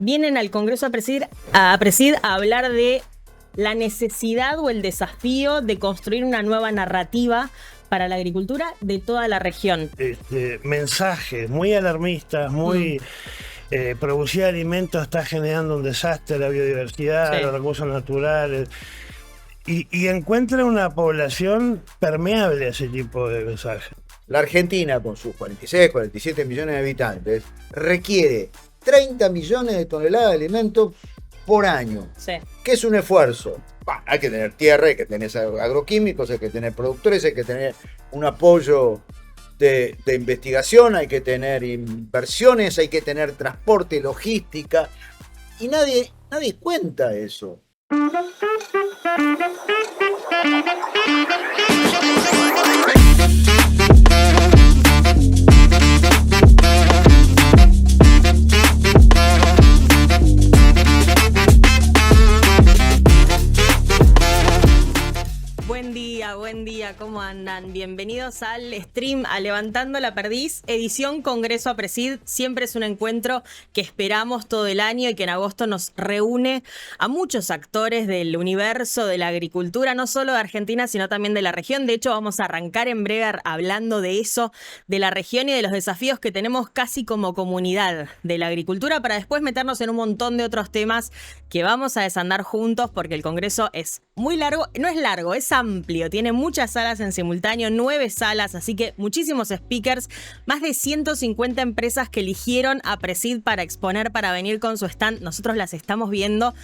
vienen al Congreso a hablar de la necesidad o el desafío de construir una nueva narrativa para la agricultura de toda la región. Mensajes muy alarmistas, muy... producir alimentos está generando un desastre, la biodiversidad, sí, los recursos naturales, y encuentra una población permeable a ese tipo de mensajes. La Argentina, con sus 46, 47 millones de habitantes, requiere 30 millones de toneladas de alimentos por año. Sí. ¿Qué es un esfuerzo? Hay que tener tierra, hay que tener agroquímicos, hay que tener productores, hay que tener un apoyo de investigación, hay que tener inversiones, hay que tener transporte, logística, y nadie cuenta eso. Buen día, ¿cómo andan? Bienvenidos al stream a Levantando la Perdiz, edición Congreso APRESID. Siempre es un encuentro que esperamos todo el año y que en agosto nos reúne a muchos actores del universo de la agricultura, no solo de Argentina, sino también de la región. De hecho, vamos a arrancar en breve hablando de eso, de la región y de los desafíos que tenemos casi como comunidad de la agricultura, para después meternos en un montón de otros temas que vamos a desandar juntos, porque el Congreso es muy largo, no es largo, es amplio, tiene muchas salas en simultáneo, 9 salas, así que muchísimos speakers, más de 150 empresas que eligieron a APRESID para exponer, para venir con su stand. Nosotros las estamos viendo,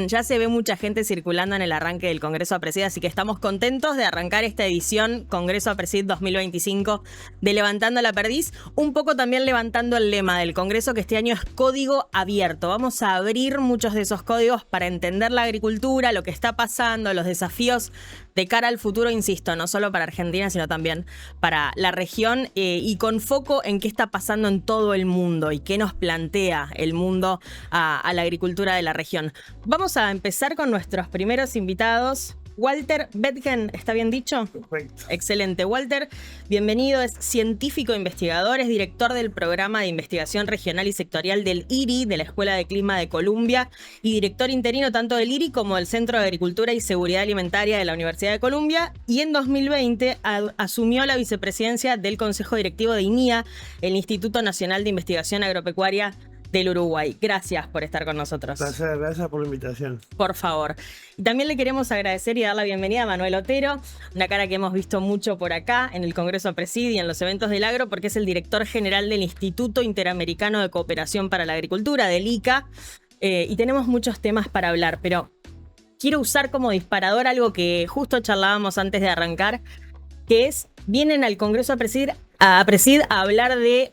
ya se ve mucha gente circulando en el arranque del Congreso APRESID, así que estamos contentos de arrancar esta edición Congreso APRESID 2025 de Levantando la Perdiz, un poco también levantando el lema del Congreso, que este año es código abierto. Vamos a abrir muchos de esos códigos para entender la agricultura, lo que está pasando, los desafíos de cara al futuro, insisto, no solo para Argentina, sino también para la región, y con foco en qué está pasando en todo el mundo y qué nos plantea el mundo a la agricultura de la región. Vamos a empezar con nuestros primeros invitados. Walter Bethgen, ¿está bien dicho? Perfecto. Excelente. Walter, bienvenido, es científico investigador, es director del programa de investigación regional y sectorial del IRI, de la Escuela de Clima de Columbia, y director interino tanto del IRI como del Centro de Agricultura y Seguridad Alimentaria de la Universidad de Columbia, y en 2020 asumió la vicepresidencia del Consejo Directivo de INIA, el Instituto Nacional de Investigación Agropecuaria del Uruguay. Gracias por estar con nosotros. Gracias por la invitación. Por favor. Y también le queremos agradecer y dar la bienvenida a Manuel Otero, una cara que hemos visto mucho por acá en el Congreso APRESID y en los eventos del agro, porque es el director general del Instituto Interamericano de Cooperación para la Agricultura, del ICA, y tenemos muchos temas para hablar, pero quiero usar como disparador algo que justo charlábamos antes de arrancar, que es, vienen al Congreso APRESID a hablar de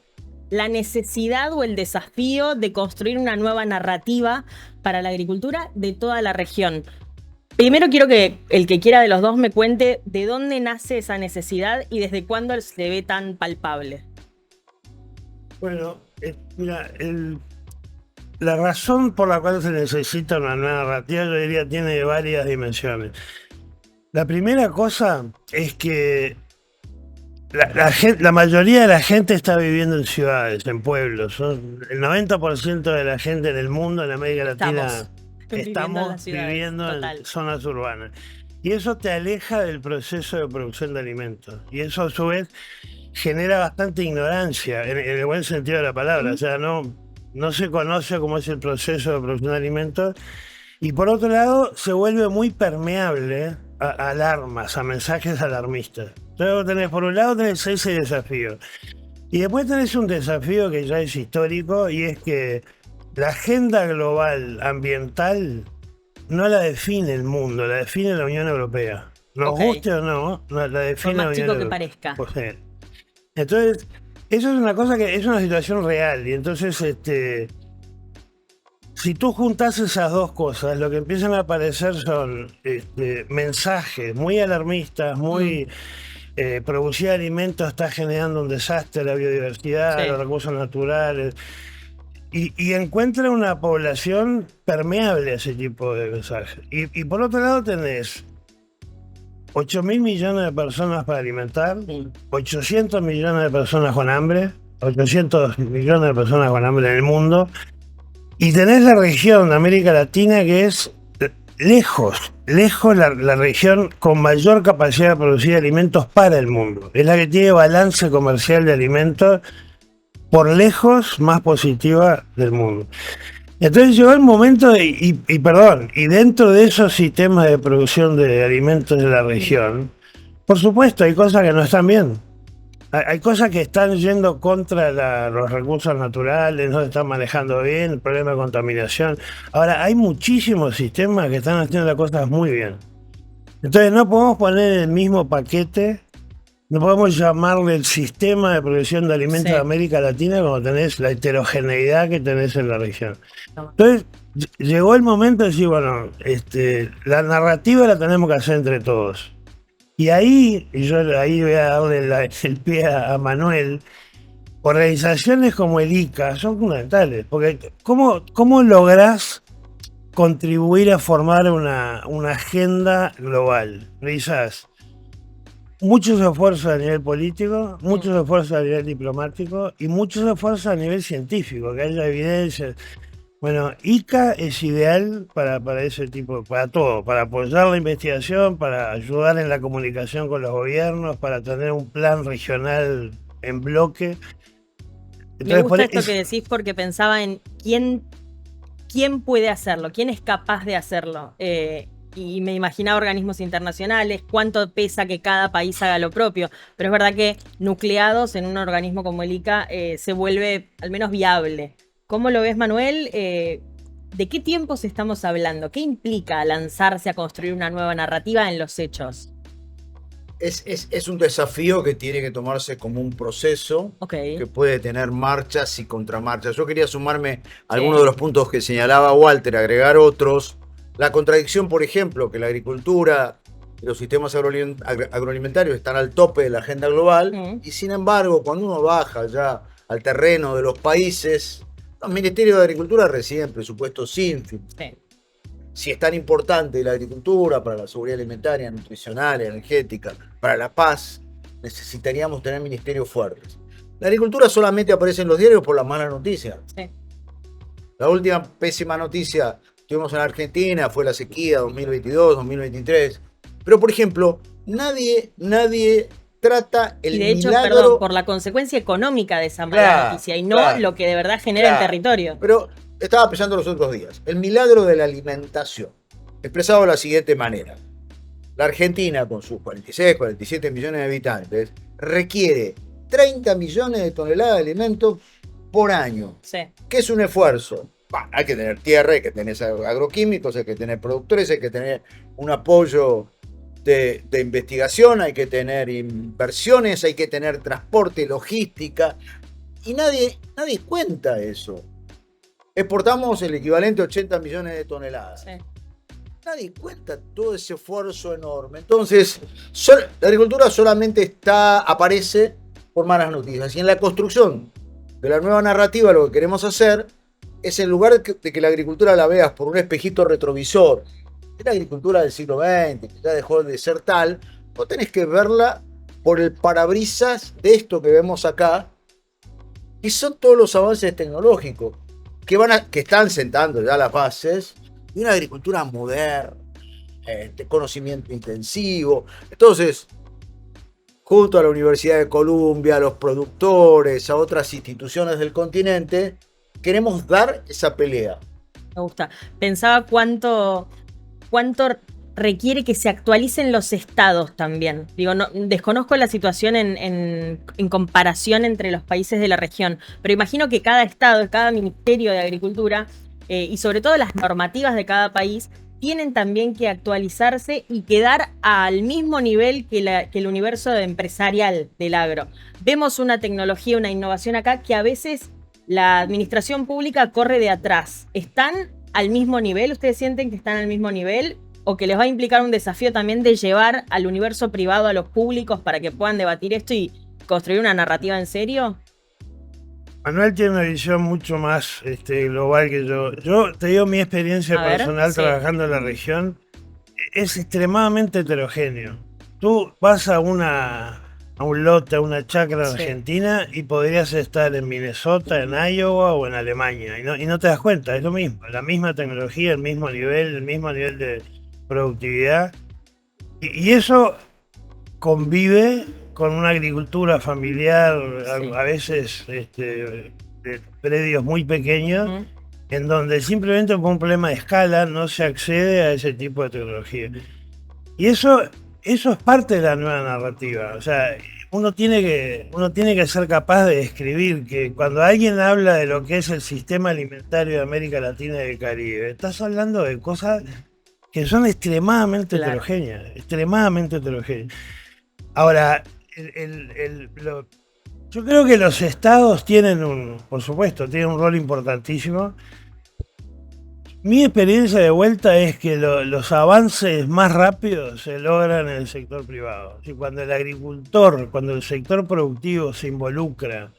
la necesidad o el desafío de construir una nueva narrativa para la agricultura de toda la región. Primero quiero que el que quiera de los dos me cuente de dónde nace esa necesidad y desde cuándo se ve tan palpable. Bueno, mira, la razón por la cual se necesita una nueva narrativa, yo diría, tiene varias dimensiones. La primera cosa es que la mayoría de la gente está viviendo en ciudades, en pueblos. El 90% de la gente en el mundo, en América Latina, estamos viviendo en zonas urbanas. Y eso te aleja del proceso de producción de alimentos. Y eso a su vez genera bastante ignorancia, en el buen sentido de la palabra. O sea, no se conoce cómo es el proceso de producción de alimentos. Y por otro lado, se vuelve muy permeable a alarmas, a mensajes alarmistas. Entonces por un lado tenés ese desafío. Y después tenés un desafío que ya es histórico, y es que la agenda global ambiental no la define el mundo, la define la Unión Europea. Nos guste o no, la define la Unión Europea. Por más chico que parezca. Pues, entonces, eso es una cosa que es una situación real. Y entonces, si tú juntás esas dos cosas, lo que empiezan a aparecer son mensajes muy alarmistas, muy... producir alimentos está generando un desastre, la biodiversidad, sí, los recursos naturales, y encuentra una población permeable a ese tipo de mensajes. Y por otro lado tenés 8.000 millones de personas para alimentar, 800 millones de personas con hambre, 800 millones de personas con hambre en el mundo, Y tenés la región de América Latina que es lejos la región con mayor capacidad de producir alimentos para el mundo. Es la que tiene balance comercial de alimentos por lejos más positiva del mundo. Entonces llegó el momento y dentro de esos sistemas de producción de alimentos de la región, por supuesto hay cosas que no están bien. Hay cosas que están yendo contra los recursos naturales, no se están manejando bien, el problema de contaminación. Ahora, hay muchísimos sistemas que están haciendo las cosas muy bien. Entonces, no podemos poner el mismo paquete, no podemos llamarle el sistema de producción de alimentos Sí. de América Latina como tenés la heterogeneidad que tenés en la región. No. Entonces, llegó el momento de decir, bueno, la narrativa la tenemos que hacer entre todos. Y ahí voy a darle el pie a Manuel. Organizaciones como el ICA son fundamentales, porque ¿cómo lográs contribuir a formar una agenda global? Precisás muchos esfuerzos a nivel político, muchos esfuerzos a nivel diplomático y muchos esfuerzos a nivel científico, que haya evidencia. Bueno, ICA es ideal para ese tipo, para todo, para apoyar la investigación, para ayudar en la comunicación con los gobiernos, para tener un plan regional en bloque. Me gusta esto que decís porque pensaba en quién puede hacerlo, quién es capaz de hacerlo. Y me imaginaba organismos internacionales, cuánto pesa que cada país haga lo propio. Pero es verdad que nucleados en un organismo como el ICA se vuelve al menos viable. ¿Cómo lo ves, Manuel? ¿De qué tiempos estamos hablando? ¿Qué implica lanzarse a construir una nueva narrativa en los hechos? Es un desafío que tiene que tomarse como un proceso que puede tener marchas y contramarchas. Yo quería sumarme a algunos de los puntos que señalaba Walter, agregar otros. La contradicción, por ejemplo, que la agricultura y los sistemas agroalimentarios están al tope de la agenda global y sin embargo, cuando uno baja ya al terreno de los países, los ministerios de Agricultura reciben presupuestos sin fin. Sí. Si es tan importante la agricultura para la seguridad alimentaria, nutricional, energética, para la paz, necesitaríamos tener ministerios fuertes. La agricultura solamente aparece en los diarios por las malas noticias. Sí. La última pésima noticia que tuvimos en Argentina fue la sequía 2022-2023. Pero, por ejemplo, nadie trata el milagro. Y de hecho, perdón, por la consecuencia económica de esa mala noticia y no lo que de verdad genera el territorio. Pero estaba pensando los otros días, el milagro de la alimentación, expresado de la siguiente manera. La Argentina, con sus 46, 47 millones de habitantes, requiere 30 millones de toneladas de alimentos por año. Sí. ¿Qué es un esfuerzo? Hay que tener tierra, hay que tener agroquímicos, hay que tener productores, hay que tener un apoyo de investigación, hay que tener inversiones, hay que tener transporte, logística, y nadie cuenta eso. Exportamos el equivalente a 80 millones de toneladas. Sí. Nadie cuenta todo ese esfuerzo enorme. Entonces, la agricultura solamente aparece por malas noticias. Y en la construcción de la nueva narrativa lo que queremos hacer es, en lugar de que la agricultura la veas por un espejito retrovisor, de la agricultura del siglo XX, que ya dejó de ser tal, vos tenés que verla por el parabrisas de esto que vemos acá, y son todos los avances tecnológicos que están sentando ya las bases de una agricultura moderna, de conocimiento intensivo. Entonces, junto a la Universidad de Columbia, a los productores, a otras instituciones del continente, queremos dar esa pelea. Me gusta. Pensaba cuánto requiere que se actualicen los estados también. Digo, no, desconozco la situación en comparación entre los países de la región, pero imagino que cada estado, cada ministerio de agricultura y sobre todo las normativas de cada país tienen también que actualizarse y quedar al mismo nivel que el universo empresarial del agro. Vemos una tecnología, una innovación acá que a veces la administración pública corre de atrás. ¿Están al mismo nivel? ¿Ustedes sienten que están al mismo nivel? ¿O que les va a implicar un desafío también de llevar al universo privado a los públicos para que puedan debatir esto y construir una narrativa en serio? Manuel tiene una visión mucho más global que yo. Yo te digo mi experiencia personal trabajando en la región. Es extremadamente heterogéneo. Tú vas a una a un lote, a una chacra en Sí. Argentina, y podrías estar en Minnesota, en Iowa o en Alemania, y no te das cuenta, es lo mismo, la misma tecnología, el mismo nivel de productividad, y eso convive con una agricultura familiar, Sí. a veces de predios muy pequeños, Ujú. en donde simplemente por un problema de escala no se accede a ese tipo de tecnología. Y eso es parte de la nueva narrativa. O sea, uno tiene que ser capaz de describir que cuando alguien habla de lo que es el sistema alimentario de América Latina y del Caribe, estás hablando de cosas que son extremadamente Claro. heterogéneas, extremadamente heterogéneas. Ahora, yo creo que los estados por supuesto, tienen un rol importantísimo. Mi experiencia de vuelta es que los avances más rápidos se logran en el sector privado. Y cuando el agricultor, cuando el sector productivo se involucra,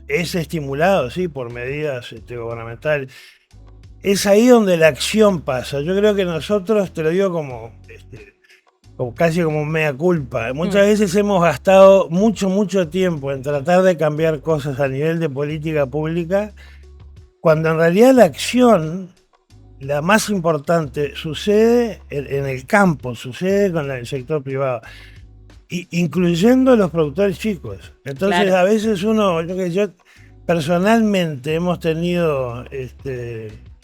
es estimulado, sí, por medidas gubernamentales, es ahí donde la acción pasa. Yo creo que nosotros, te lo digo como casi como un mea culpa. Muchas veces hemos gastado mucho tiempo en tratar de cambiar cosas a nivel de política pública, cuando en realidad la acción, la más importante, sucede en el campo, sucede con el sector privado, incluyendo los productores chicos. Entonces, Claro. a veces yo personalmente hemos tenido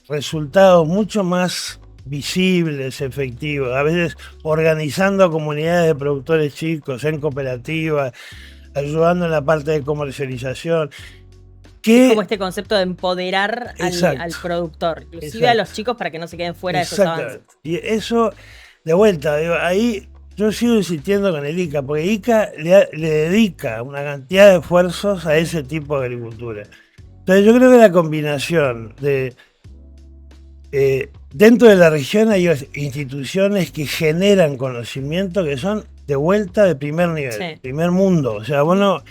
resultados mucho más visibles, efectivos, a veces organizando comunidades de productores chicos en cooperativas, ayudando en la parte de comercialización. Es como este concepto de empoderar Exacto. al productor, inclusive Exacto. a los chicos para que no se queden fuera de esos avances. Y eso, de vuelta, digo, ahí yo sigo insistiendo con el ICA, porque ICA le dedica una cantidad de esfuerzos a ese tipo de agricultura. Entonces yo creo que la combinación de dentro de la región hay instituciones que generan conocimiento que son de vuelta de primer nivel, Sí. primer mundo. O sea, bueno,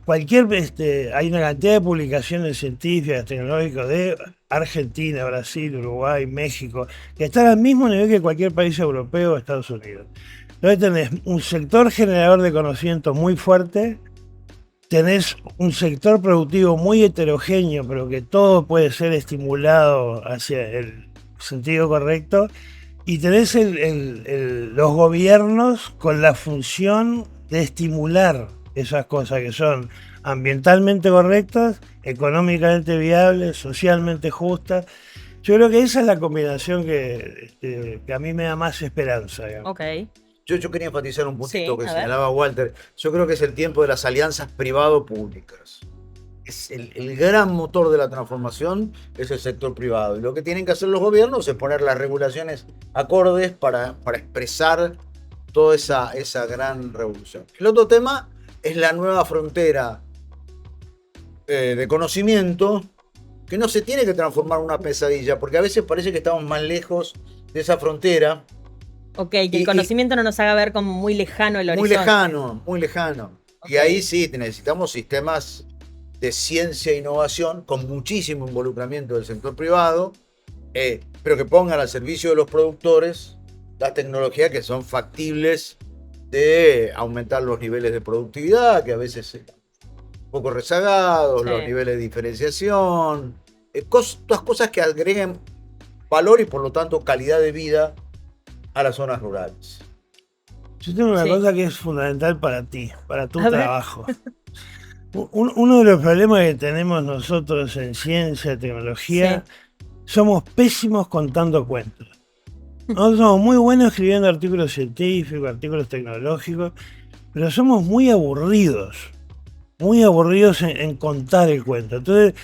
hay una cantidad de publicaciones científicas, tecnológicas de Argentina, Brasil, Uruguay, México, que están al mismo nivel que cualquier país europeo o Estados Unidos. Entonces tenés un sector generador de conocimiento muy fuerte, tenés un sector productivo muy heterogéneo, pero que todo puede ser estimulado hacia el sentido correcto, y tenés los gobiernos con la función de estimular esas cosas que son ambientalmente correctas, económicamente viables, socialmente justas. Yo creo que esa es la combinación que a mí me da más esperanza, digamos. Ok. Yo quería enfatizar un puntito Sí, que a ver. señalaba Walter. Yo creo que es el tiempo de las alianzas privado-públicas. Es el gran motor de la transformación, es el sector privado. Y lo que tienen que hacer los gobiernos es poner las regulaciones acordes para expresar toda esa gran revolución. El otro tema es la nueva frontera de conocimiento, que no se tiene que transformar en una pesadilla, porque a veces parece que estamos más lejos de esa frontera. Ok, que el conocimiento no nos haga ver como muy lejano el Muy horizonte. muy lejano. Ok. Y ahí sí necesitamos sistemas de ciencia e innovación con muchísimo involucramiento del sector privado, pero que pongan al servicio de los productores las tecnologías que son factibles de aumentar los niveles de productividad, que a veces están un poco rezagados, Sí. los niveles de diferenciación, todas cosas que agreguen valor y por lo tanto calidad de vida a las zonas rurales. Yo tengo una Sí. cosa que es fundamental para ti, para tu A ver. trabajo. Uno de los problemas que tenemos nosotros en ciencia, tecnología, somos pésimos contando cuentos. Nosotros somos muy buenos escribiendo artículos científicos, artículos tecnológicos, pero somos muy aburridos en contar el cuento. Entonces,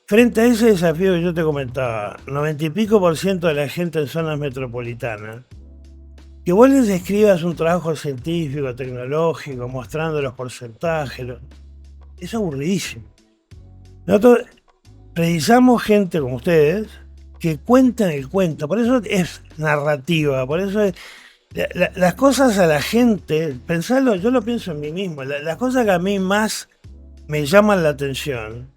frente a ese desafío que yo te comentaba, 90 y pico % de la gente en zonas metropolitanas, que vos les escribas un trabajo científico, tecnológico, mostrando los porcentajes, es aburridísimo. Nosotros precisamos gente como ustedes que cuenten el cuento, por eso es narrativa, por eso es, las cosas a la gente, pensarlo, yo lo pienso en mí mismo, las cosas que a mí más me llaman la atención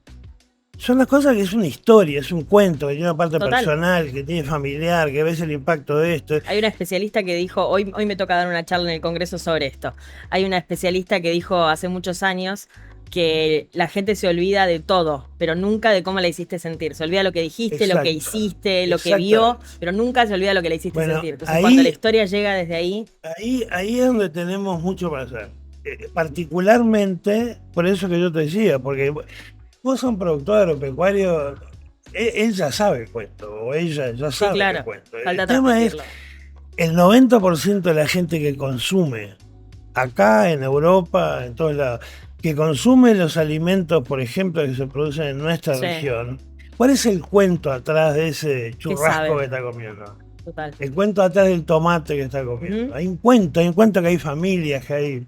son las cosas que es una historia, es un cuento, que tiene una parte Total. personal, que tiene familiar, que ves el impacto de esto. Hay una especialista que dijo, hoy me toca dar una charla en el Congreso sobre esto. Hay una especialista que dijo hace muchos años que la gente se olvida de todo, pero nunca de cómo la hiciste sentir. Se olvida lo que dijiste, lo que Exacto. hiciste, lo que Exacto. vio, pero nunca se olvida lo que le hiciste Bueno, sentir. Entonces, ahí- cuando la historia llega desde ahí, Ahí es donde tenemos mucho para hacer. Particularmente, por eso que yo te decía, porque vos sos un productor agropecuario, él ya sabe el cuento, o ella ya sí, sabe claro, el cuento. falta El tema es, transmitirlo. el 90% de la gente que consume, acá en Europa, en todos lados, que consume los alimentos, por ejemplo, que se producen en nuestra Sí. región, ¿cuál es el cuento atrás de ese churrasco sabe? que está comiendo? Total. El cuento atrás del tomate que está comiendo. Ujú. Hay un cuento que hay familias, que hay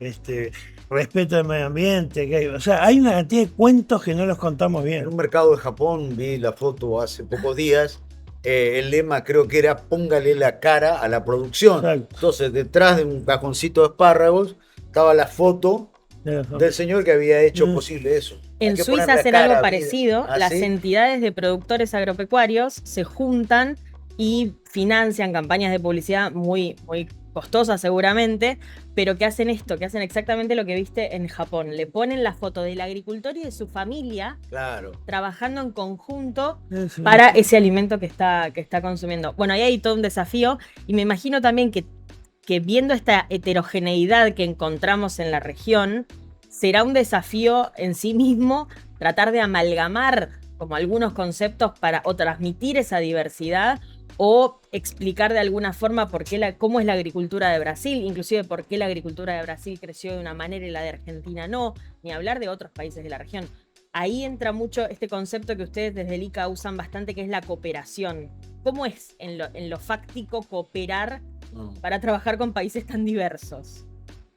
respeto del medio ambiente, que hay, o sea, hay una cantidad de cuentos que no los contamos En bien. un mercado de Japón, vi la foto hace pocos días, el lema creo que era póngale la cara a la producción. Exacto. Entonces, detrás de un cajoncito de espárragos estaba la foto del señor que había hecho Mm. posible eso. Hay En que Suiza ponerle hacen cara, algo vida. parecido. ¿Ah, Las sí? entidades de productores agropecuarios se juntan y financian campañas de publicidad muy, muy costosas seguramente, pero que hacen esto, que hacen exactamente lo que viste en Japón. Le ponen la foto del agricultor y de su familia Claro. trabajando en conjunto Sí. para ese alimento que está consumiendo. Bueno, ahí hay todo un desafío y me imagino también que viendo esta heterogeneidad que encontramos en la región, será un desafío en sí mismo tratar de amalgamar como algunos conceptos para o transmitir esa diversidad o explicar de alguna forma cómo es la agricultura de Brasil, inclusive por qué la agricultura de Brasil creció de una manera y la de Argentina no, ni hablar de otros países de la región. Ahí entra mucho este concepto que ustedes desde el ICA usan bastante, que es la cooperación. ¿Cómo es en lo fáctico cooperar para trabajar con países tan diversos?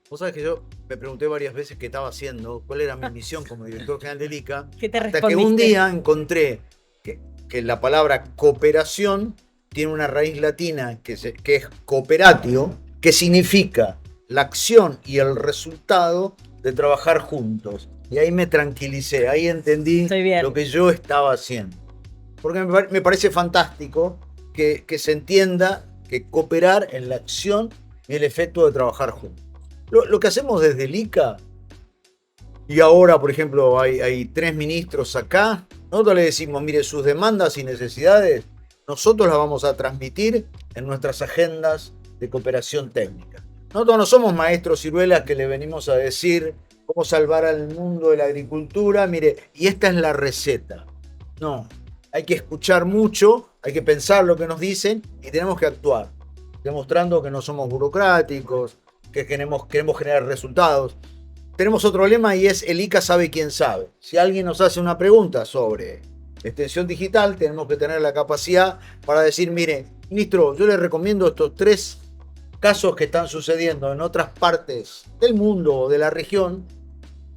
Vos sabés que yo me pregunté varias veces qué estaba haciendo, cuál era mi misión como director general del ICA, ¿Qué te hasta que respondiste? un día encontré que la palabra cooperación tiene una raíz latina que es cooperatio, que significa la acción y el resultado de trabajar juntos. Y ahí me tranquilicé, ahí entendí Estoy bien. lo que yo estaba haciendo. Porque me parece fantástico que se entienda que cooperar en la acción y el efecto de trabajar juntos. Lo que hacemos desde el ICA, y ahora, por ejemplo, hay 3 ministros acá, nosotros le decimos, mire, sus demandas y necesidades, nosotros las vamos a transmitir en nuestras agendas de cooperación técnica. Nosotros no somos maestros ciruelas que le venimos a decir cómo salvar al mundo de la agricultura, mire, y esta es la receta. No, hay que escuchar mucho, hay que pensar lo que nos dicen y tenemos que actuar, demostrando que no somos burocráticos, que queremos generar resultados. Tenemos otro lema y es el ICA sabe quién sabe. Si alguien nos hace una pregunta sobre extensión digital, tenemos que tener la capacidad para decir, mire, ministro, yo le recomiendo estos 3 casos que están sucediendo en otras partes del mundo o de la región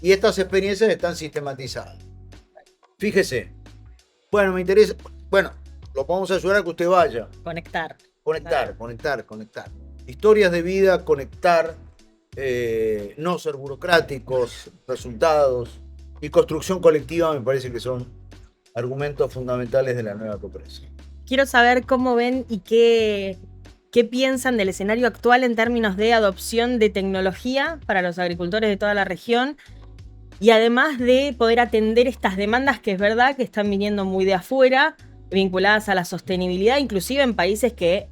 y estas experiencias están sistematizadas. Fíjese, bueno, me interesa, bueno, lo podemos ayudar a que usted vaya. Conectar. Conectar. Historias de vida, conectar, no ser burocráticos, resultados y construcción colectiva me parece que son argumentos fundamentales de la nueva cooperación. Quiero saber cómo ven y qué piensan del escenario actual en términos de adopción de tecnología para los agricultores de toda la región y además de poder atender estas demandas que es verdad que están viniendo muy de afuera, vinculadas a la sostenibilidad, inclusive en países que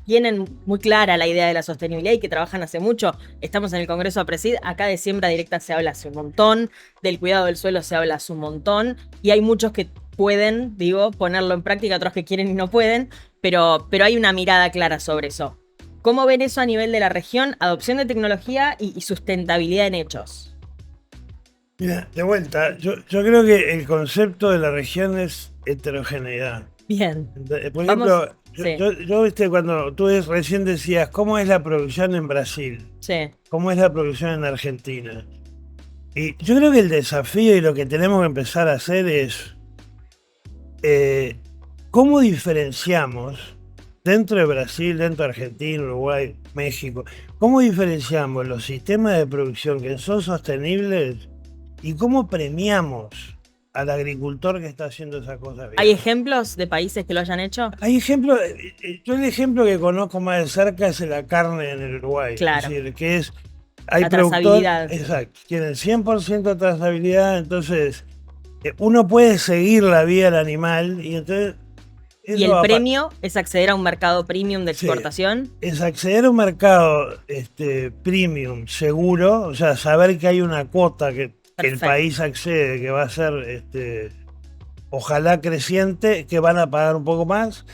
tienen muy clara la idea de la sostenibilidad y que trabajan hace mucho. Estamos en el Congreso APRESID, acá de siembra directa se habla hace un montón, del cuidado del suelo se habla hace un montón, y hay muchos que pueden, ponerlo en práctica, otros que quieren y no pueden, pero hay una mirada clara sobre eso. ¿Cómo ven eso a nivel de la región? Adopción de tecnología y sustentabilidad en hechos. Mira, de vuelta, yo creo que el concepto de la región es heterogeneidad. Bien. Por ejemplo, sí. yo cuando tú recién decías, ¿cómo es la producción en Brasil? Sí. ¿Cómo es la producción en Argentina? Y yo creo que el desafío y lo que tenemos que empezar a hacer es ¿cómo diferenciamos dentro de Brasil, dentro de Argentina, Uruguay, México? ¿Cómo diferenciamos los sistemas de producción que son sostenibles y cómo premiamos al agricultor que está haciendo esas cosas bien. ¿Hay ejemplos de países que lo hayan hecho? Hay ejemplos, yo el ejemplo que conozco más de cerca es la carne en el Uruguay. Claro. Es decir, que es, hay La trazabilidad. Exacto, tienen 100% de trazabilidad, entonces uno puede seguir la vida del animal y entonces... ¿Y el premio es acceder a un mercado premium de exportación? Sí, es acceder a un mercado premium seguro, o sea, saber que hay una cuota que el país accede, que va a ser ojalá creciente, que van a pagar un poco más,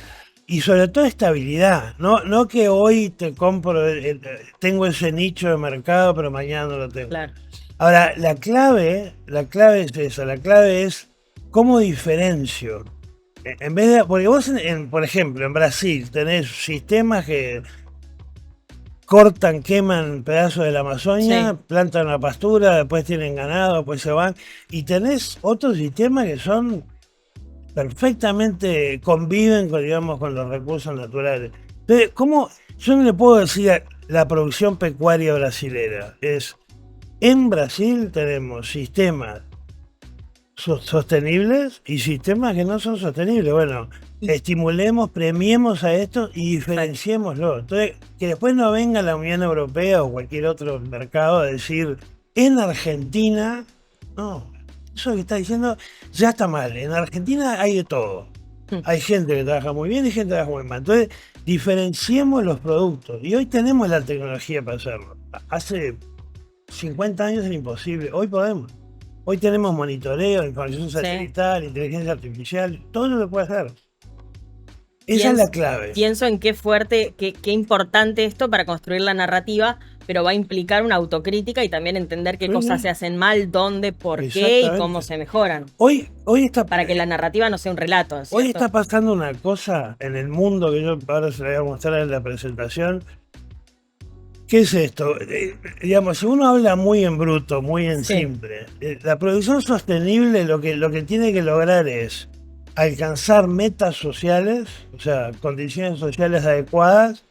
y sobre todo estabilidad, no que hoy te compro, tengo ese nicho de mercado, pero mañana no lo tengo. Claro. Ahora, la clave es esa, la clave es cómo diferencio. En vez de, porque vos, por ejemplo, en Brasil tenés sistemas que cortan, queman pedazos de la Amazonia, Sí. plantan una pastura, después tienen ganado, después se van, y tenés otros sistemas que son perfectamente, conviven con, digamos, con los recursos naturales. Entonces, ¿cómo? Yo no le puedo decir la producción pecuaria brasilera. En Brasil tenemos sistemas sostenibles y sistemas que no son sostenibles. Bueno, estimulemos, premiemos a esto y diferenciémoslo. Entonces, que después no venga la Unión Europea o cualquier otro mercado a decir, en Argentina, no, eso que está diciendo ya está mal. En Argentina hay de todo. Hay gente que trabaja muy bien y gente que trabaja muy mal. Entonces, diferenciemos los productos. Y hoy tenemos la tecnología para hacerlo. Hace 50 años era imposible. Hoy podemos. Hoy tenemos monitoreo, información satelital, inteligencia artificial, todo lo que puede hacer. Esa es la clave. Pienso en qué fuerte, qué importante esto para construir la narrativa, pero va a implicar una autocrítica y también entender qué cosas se hacen mal, dónde, por qué y cómo se mejoran. Hoy está, para que la narrativa no sea un relato, ¿cierto? Hoy está pasando una cosa en el mundo que yo ahora se la voy a mostrar en la presentación. ¿Qué es esto? Digamos, si uno habla muy en bruto, muy en simple, la producción sostenible lo que tiene que lograr es alcanzar metas sociales, o sea, condiciones sociales adecuadas,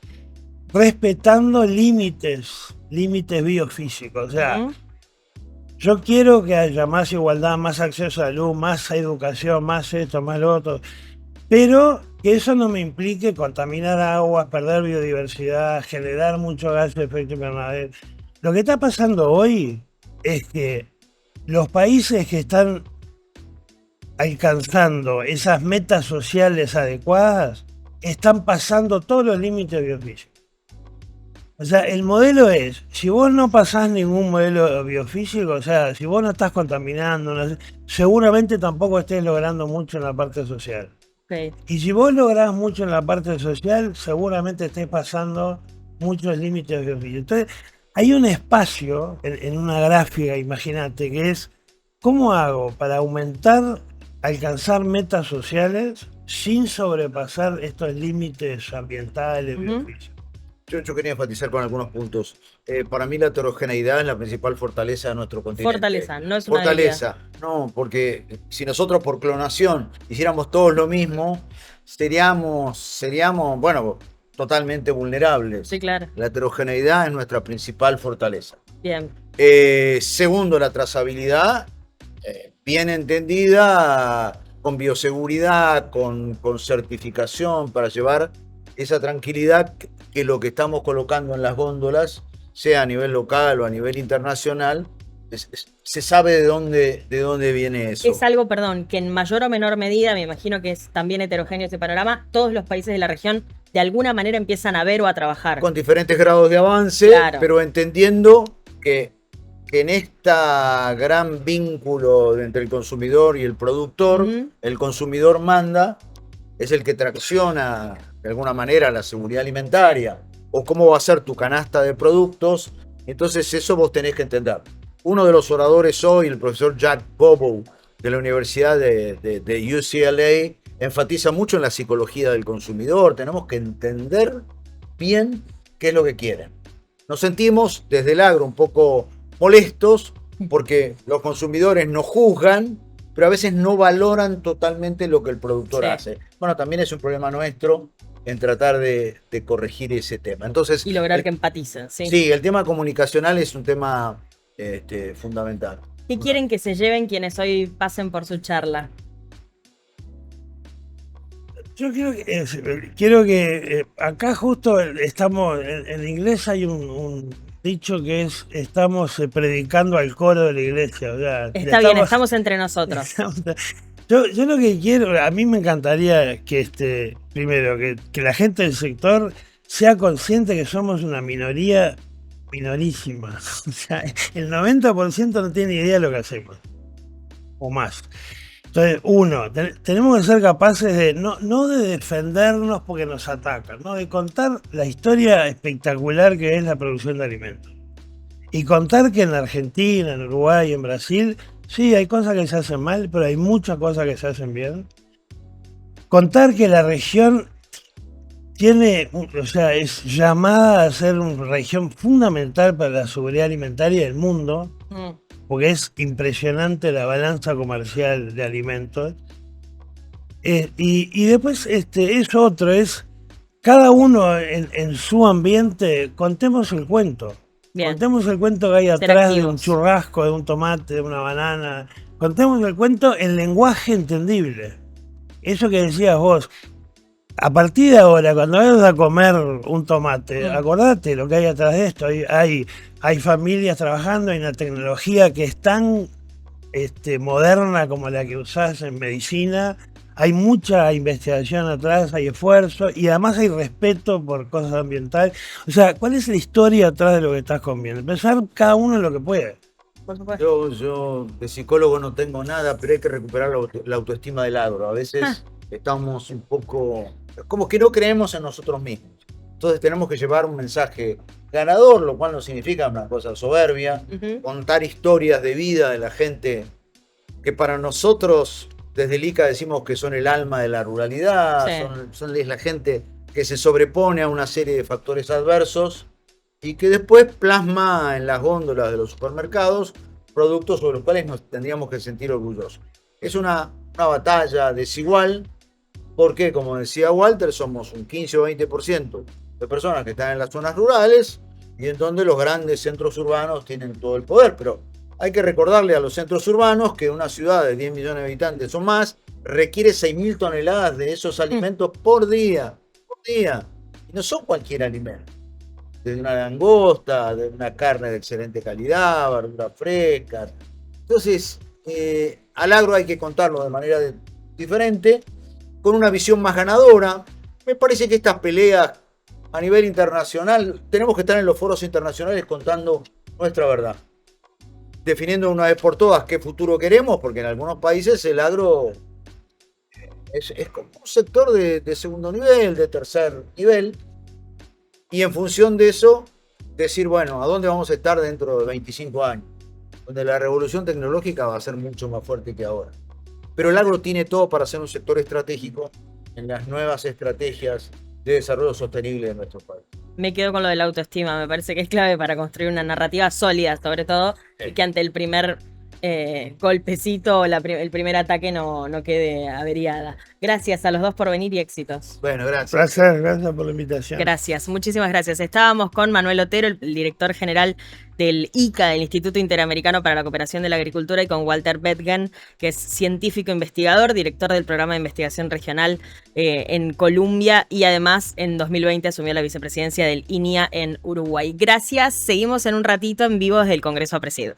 respetando límites biofísicos. O sea, yo quiero que haya más igualdad, más acceso a la luz, más educación, más esto, más lo otro, pero que eso no me implique contaminar aguas, perder biodiversidad, generar mucho gas de efecto invernadero. Lo que está pasando hoy es que los países que están alcanzando esas metas sociales adecuadas están pasando todos los límites biofísicos. O sea, el modelo es, si vos no pasás ningún modelo biofísico, o sea, si vos no estás contaminando, seguramente tampoco estés logrando mucho en la parte social. Y si vos lográs mucho en la parte social, seguramente estés pasando muchos límites biofísicos. Entonces, hay un espacio en una gráfica, imagínate, que es ¿cómo hago para alcanzar metas sociales sin sobrepasar estos límites ambientales, biofísicos? Yo quería enfatizar con algunos puntos. Para mí la heterogeneidad es la principal fortaleza de nuestro continente. Fortaleza, no es una fortaleza. No, porque si nosotros por clonación hiciéramos todos lo mismo, seríamos, bueno, totalmente vulnerables. Sí, claro. La heterogeneidad es nuestra principal fortaleza. Bien. Segundo, la trazabilidad, bien entendida, con bioseguridad, con certificación para llevar esa tranquilidad que lo que estamos colocando en las góndolas, sea a nivel local o a nivel internacional, se sabe de dónde viene eso. Es algo, perdón, que en mayor o menor medida, me imagino que es también heterogéneo ese panorama, todos los países de la región de alguna manera empiezan a ver o a trabajar. Con diferentes grados de avance, claro, pero entendiendo que en este gran vínculo entre el consumidor y el productor, el consumidor manda, es el que tracciona de alguna manera la seguridad alimentaria o cómo va a ser tu canasta de productos. Entonces eso vos tenés que entender. Uno de los oradores hoy, el profesor Jack Bobo de la Universidad de UCLA, enfatiza mucho en la psicología del consumidor. Tenemos que entender bien qué es lo que quieren. Nos sentimos desde el agro un poco molestos porque los consumidores nos juzgan, pero a veces no valoran totalmente lo que el productor hace. Bueno, también es un problema nuestro en tratar de corregir ese tema. Entonces, y lograr que empaticen. Sí, el tema comunicacional es un tema fundamental. ¿Qué quieren que se lleven quienes hoy pasen por su charla? Yo quiero que acá justo estamos, en inglés hay un dicho que es, estamos predicando al coro de la iglesia. O sea, Está bien, estamos entre nosotros. Yo lo que quiero, a mí me encantaría que primero, que la gente del sector sea consciente que somos una minoría minorísima. O sea, el 90% no tiene idea de lo que hacemos, o más. Entonces, tenemos que ser capaces de, no de defendernos porque nos atacan, ¿no? De contar la historia espectacular que es la producción de alimentos. Y contar que en Argentina, en Uruguay, en Brasil, sí, hay cosas que se hacen mal, pero hay muchas cosas que se hacen bien. Contar que la región es llamada a ser una región fundamental para la seguridad alimentaria del mundo, porque es impresionante la balanza comercial de alimentos. Y después cada uno en su ambiente, contemos el cuento. Bien. Contemos el cuento que hay atrás de un churrasco, de un tomate, de una banana. Contemos el cuento en lenguaje entendible. Eso que decías vos. A partir de ahora, cuando vayas a comer un tomate, acordate lo que hay atrás de esto. Hay familias trabajando, hay una tecnología que es tan moderna como la que usás en medicina. Hay mucha investigación atrás, hay esfuerzo y además hay respeto por cosas ambientales. O sea, ¿cuál es la historia atrás de lo que estás comiendo? Pensar cada uno en lo que puede. Yo de psicólogo no tengo nada, pero hay que recuperar la autoestima del agro. A veces estamos un poco, como que no creemos en nosotros mismos. Entonces tenemos que llevar un mensaje ganador, lo cual no significa una cosa soberbia. Contar historias de vida de la gente que para nosotros desde el ICA decimos que son el alma de la ruralidad, es la gente que se sobrepone a una serie de factores adversos y que después plasma en las góndolas de los supermercados productos sobre los cuales nos tendríamos que sentir orgullosos. Es una batalla desigual porque, como decía Walter, somos un 15 o 20% de personas que están en las zonas rurales y en donde los grandes centros urbanos tienen todo el poder, pero hay que recordarle a los centros urbanos que una ciudad de 10 millones de habitantes o más requiere 6.000 toneladas de esos alimentos por día. Y no son cualquier alimento. Desde una langosta, de una carne de excelente calidad, verduras frescas. Entonces, al agro hay que contarlo de manera diferente, con una visión más ganadora. Me parece que estas peleas a nivel internacional, tenemos que estar en los foros internacionales contando nuestra verdad. Definiendo una vez por todas qué futuro queremos, porque en algunos países el agro es como un sector de segundo nivel, de tercer nivel, y en función de eso decir, bueno, ¿a dónde vamos a estar dentro de 25 años? Donde la revolución tecnológica va a ser mucho más fuerte que ahora. Pero el agro tiene todo para ser un sector estratégico en las nuevas estrategias de desarrollo sostenible de nuestro país. Me quedo con lo de la autoestima, me parece que es clave para construir una narrativa sólida, sobre todo, y que ante el primer golpecito, el primer ataque no quede averiada. Gracias a los dos por venir y éxitos. Bueno, gracias. Gracias por la invitación. Gracias, muchísimas gracias. Estábamos con Manuel Otero, el director general del ICA, del Instituto Interamericano para la Cooperación de la Agricultura, y con Walter Bethgen, que es científico investigador, director del programa de investigación regional en Colombia, y además en 2020 asumió la vicepresidencia del INIA en Uruguay. Gracias, seguimos en un ratito en vivo desde el Congreso APRESID.